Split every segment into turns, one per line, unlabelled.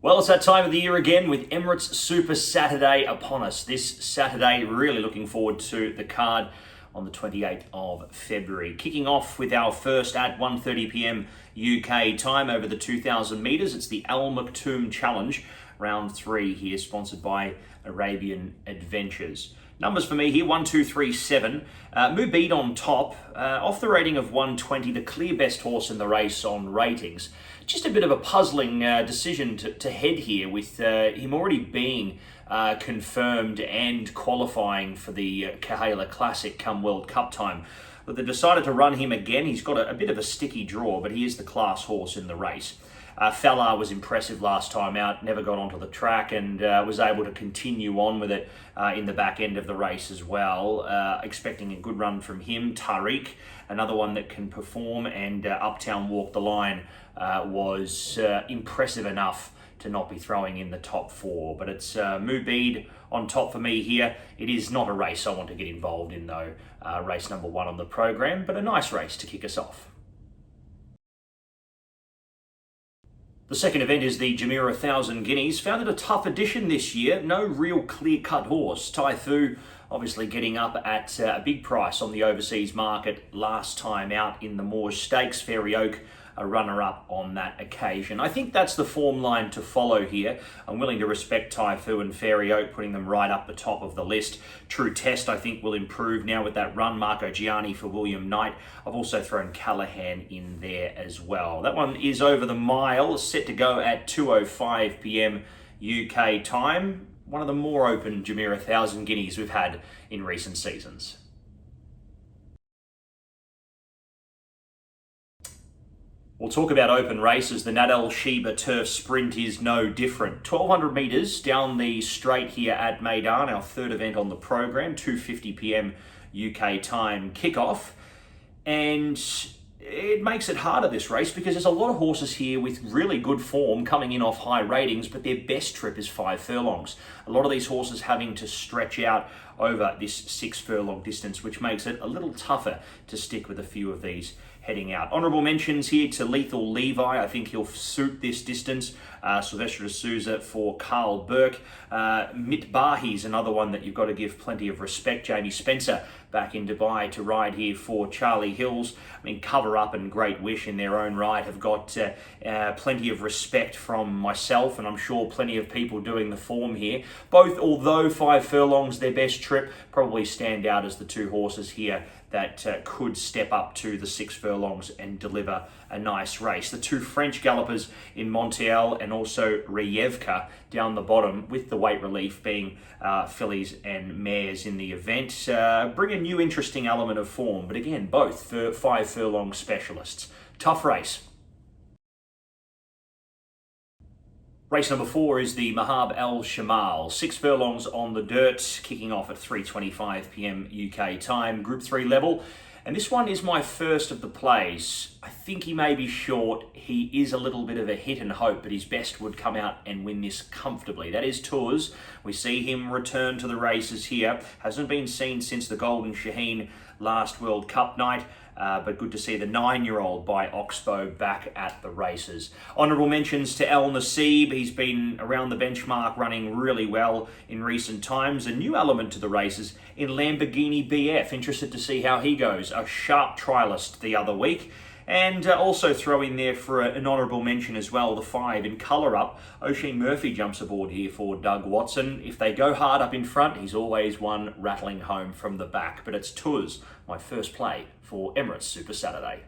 Well, it's that time of the year again with Emirates Super Saturday upon us. This Saturday, really looking forward to the card on the 28th of February. Kicking off with our first at 1:30 p.m. UK time over the 2,000 metres. It's the Al Maktoum Challenge, round 3 here, sponsored by Arabian Adventures. Numbers for me here, 1, 2, 3, 7. Meydan on top, off the rating of 120, the clear best horse in the race on ratings. Just a bit of a puzzling decision to head here with him already being confirmed and qualifying for the Maktoum Classic come World Cup time. But they decided to run him again. He's got a bit of a sticky draw, but he is the class horse in the race. Fella was impressive last time out, never got onto the track and was able to continue on with it in the back end of the race as well. Expecting a good run from him. Tariq, another one that can perform, and Uptown Walk the Line was impressive enough to not be throwing in the top 4. But it's Meydan on top for me here. It is not a race I want to get involved in though, race number 1 on the program, but a nice race to kick us off. The second event is the Jumeirah 1000 Guineas. Found it a tough edition this year. No real clear-cut horse. Taifu obviously getting up at a big price on the overseas market last time out in the Burj Stakes. Fairy Oak, a runner-up on that occasion. I think that's the form line to follow here. I'm willing to respect Taifu and Fairy Oak, putting them right up the top of the list. True Test, I think, will improve now with that run. Marco Gianni for William Knight. I've also thrown Callahan in there as well. That one is over the mile, set to go at 2:05 p.m. UK time. One of the more open Jumeirah 1000 Guineas we've had in recent seasons. We'll talk about open races. The Mahab Sheba turf sprint is no different. 1,200 metres down the straight here at Meydan, our third event on the program, 2:50 p.m. UK time kickoff. And it makes it harder, this race, because there's a lot of horses here with really good form coming in off high ratings, but their best trip is 5 furlongs. A lot of these horses having to stretch out over this 6 furlong distance, which makes it a little tougher to stick with a few of these heading out. Honourable mentions here to Lethal Levi. I think he'll suit this distance. Sylvester de Souza for Carl Burke. Mitbahi's another one that you've got to give plenty of respect. Jamie Spencer back in Dubai to ride here for Charlie Hills. I mean, Cover Up and Great Wish in their own right have got plenty of respect from myself, and I'm sure plenty of people doing the form here. Both, although 5 furlongs their best trip, probably stand out as the 2 horses here that could step up to the 6 furlongs and deliver a nice race. The 2 French gallopers in Montiel and also Rejevka down the bottom, with the weight relief being fillies and mares in the event, bring a new interesting element of form. But again, both for 5 furlong specialists. Tough race. Race number 4 is the Mahab Al Shimaal. 6 furlongs on the dirt, kicking off at 3:25 p.m. UK time, Group 3 level. And this one is my first of the plays. I think he may be short. He is a little bit of a hit and hope, but his best would come out and win this comfortably. That is Tours. We see him return to the races here. Hasn't been seen since the Golden Shaheen last World Cup night. But good to see the 9-year-old by Oxbow back at the races. Honourable mentions to El Naseeb. He's been around the benchmark, running really well in recent times. A new element to the races in Lamborghini BF. Interested to see how he goes. A sharp trialist the other week. And also throw in there for an honourable mention as well, the 5 in Colour Up. Oisin Murphy jumps aboard here for Doug Watson. If they go hard up in front, he's always one rattling home from the back. But it's Tours, my first play for Emirates Super Saturday.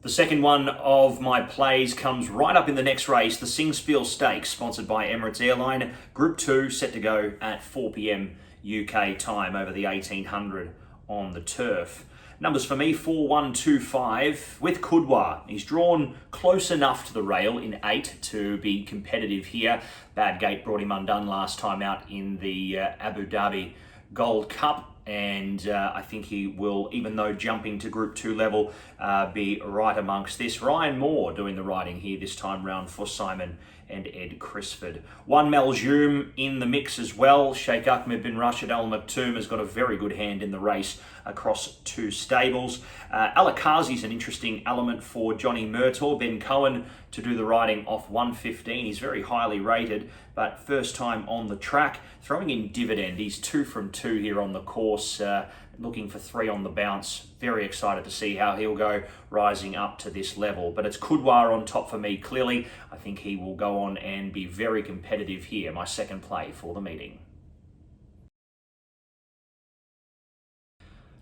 The second one of my plays comes right up in the next race, the Singspiel Stakes, sponsored by Emirates Airline. Group 2, set to go at 4 p.m. UK time over the 1800 on the turf. Numbers for me, 4, 1, 2, 5 with Kudwa. He's drawn close enough to the rail in 8 to be competitive here. Bad gate brought him undone last time out in the Abu Dhabi Gold Cup. And I think he will, even though jumping to Group 2 level, be right amongst this. Ryan Moore doing the riding here this time round for Simon and Ed Crisford. One Maljoum in the mix as well. Sheikh Ahmed bin Rashid Al Maktoum has got a very good hand in the race across two stables. Alakazi is an interesting element for Johnny Murtaugh. Ben Cohen to do the riding off 115. He's very highly rated, but first time on the track. Throwing in Dividend. He's 2 from 2 here on the course. Looking for 3 on the bounce. Very excited to see how he'll go rising up to this level. But it's Coudoir on top for me, clearly. I think he will go on and be very competitive here. My second play for the meeting.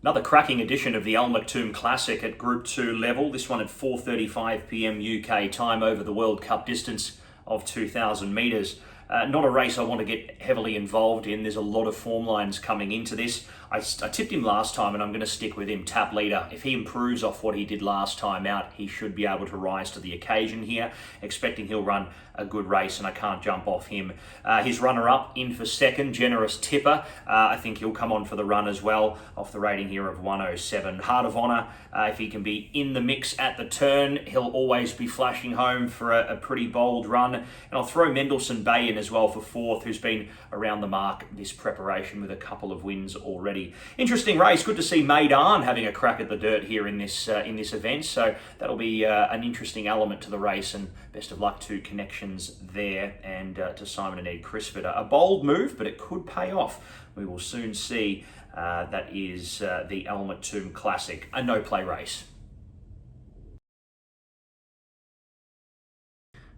Another cracking edition of the Al Maktoum Classic at Group 2 level. This one at 4:35 p.m. UK time over the World Cup distance of 2,000 metres. Not a race I want to get heavily involved in. There's a lot of form lines coming into this. I tipped him last time and I'm going to stick with him. Tap leader. If he improves off what he did last time out, he should be able to rise to the occasion here. Expecting he'll run a good race and I can't jump off him. His runner-up in for second, Generous Tipper. I think he'll come on for the run as well off the rating here of 107. Heart of Honour, if he can be in the mix at the turn, he'll always be flashing home for a pretty bold run. And I'll throw Mendelssohn Bay in as well for fourth, who's been around the mark this preparation with a couple of wins already. Interesting race. Good to see Meydan having a crack at the dirt here in this event. So that'll be an interesting element to the race, and best of luck to Connections there and to Simon and Ed Crisford. A bold move, but it could pay off. We will soon see. That is the Al Maktoum Classic, a no-play race.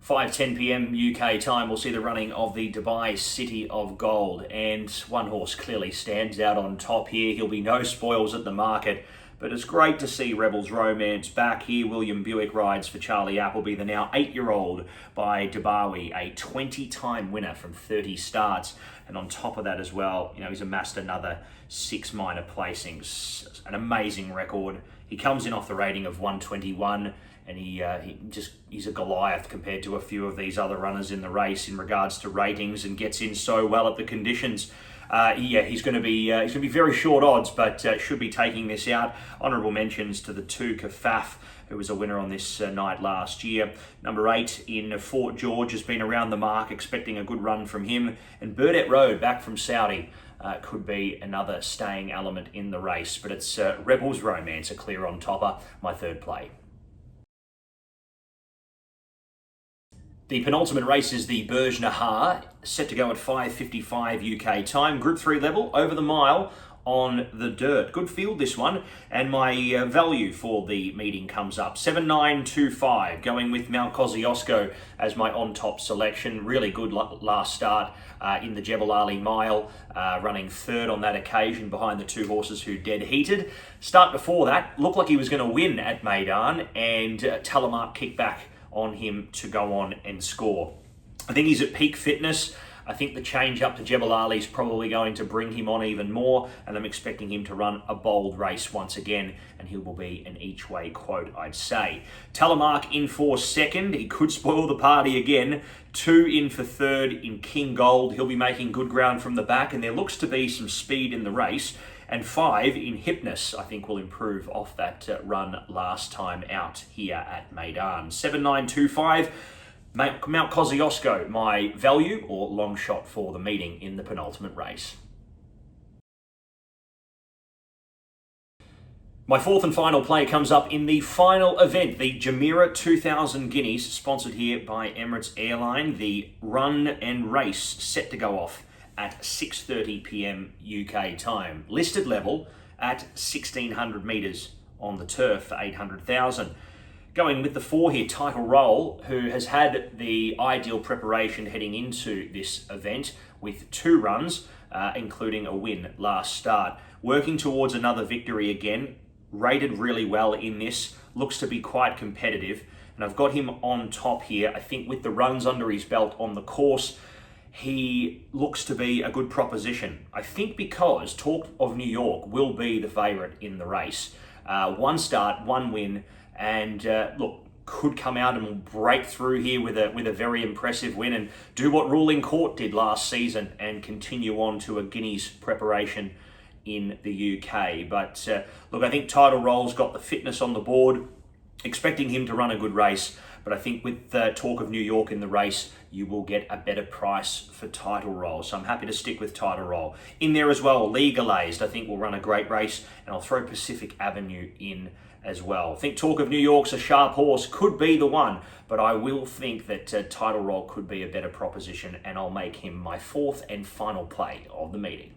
5:10 p.m. UK time, we'll see the running of the Dubai City of Gold, and one horse clearly stands out on top here. He'll be no spoils at the market, but it's great to see Rebels Romance back here. William Buick rides for Charlie Appleby, the now 8-year-old by Dubawi, a 20-time winner from 30 starts, and on top of that as well, he's amassed another 6 minor placings. An amazing record. He comes in off the rating of 121. And he's a Goliath compared to a few of these other runners in the race in regards to ratings, and gets in so well at the conditions. He's going to be very short odds, but should be taking this out. Honourable mentions to the 2 Kafaf, who was a winner on this night last year. Number 8 in Fort George has been around the mark, expecting a good run from him. And Burdett Road, back from Saudi, could be another staying element in the race. But it's Rebels Romance, a clear on topper, my third play. The penultimate race is the Burj Nahaar, set to go at 5:55 UK time. Group 3 level, over the mile on the dirt. Good field this one, and my value for the meeting comes up. 7925, going with Mount Kosciuszko as my on-top selection. Really good last start in the Jebel Ali Mile, running third on that occasion behind the 2 horses who dead heated. Start before that, looked like he was going to win at Meydan, and Telemark kicked back on him to go on and score. I think he's at peak fitness. I think the change up to Jebel Ali is probably going to bring him on even more, and I'm expecting him to run a bold race once again, and he will be an each way quote, I'd say. Telemark in for second. He could spoil the party again. 2 in for third in King Gold. He'll be making good ground from the back, and there looks to be some speed in the race. And 5 in Hypnus, I think, will improve off that run last time out here at Meydan. 7925, Mount Kosciuszko, my value or long shot for the meeting in the penultimate race. My fourth and final play comes up in the final event, the Jumeirah 2000 Guineas, sponsored here by Emirates Airline. The run and race set to go off at 6:30 p.m. UK time. Listed level at 1,600 metres on the turf for 800,000. Going with the 4 here, Title Roll, who has had the ideal preparation heading into this event with 2 runs, including a win last start. Working towards another victory again, rated really well in this, looks to be quite competitive, and I've got him on top here. I think with the runs under his belt on the course, he looks to be a good proposition. I think because Talk of New York will be the favourite in the race. 1 start, 1 win, and look, could come out and break through here with a very impressive win and do what Ruling Court did last season and continue on to a Guineas preparation in the UK. But look, I think Title Roll's got the fitness on the board. Expecting him to run a good race, but I think with Talk of New York in the race, you will get a better price for Title Roll. So I'm happy to stick with Title Roll. In there as well, Legalized, I think will run a great race, and I'll throw Pacific Avenue in as well. I think Talk of New York's a sharp horse, could be the one, but I will think that Title Roll could be a better proposition, and I'll make him my fourth and final play of the meeting.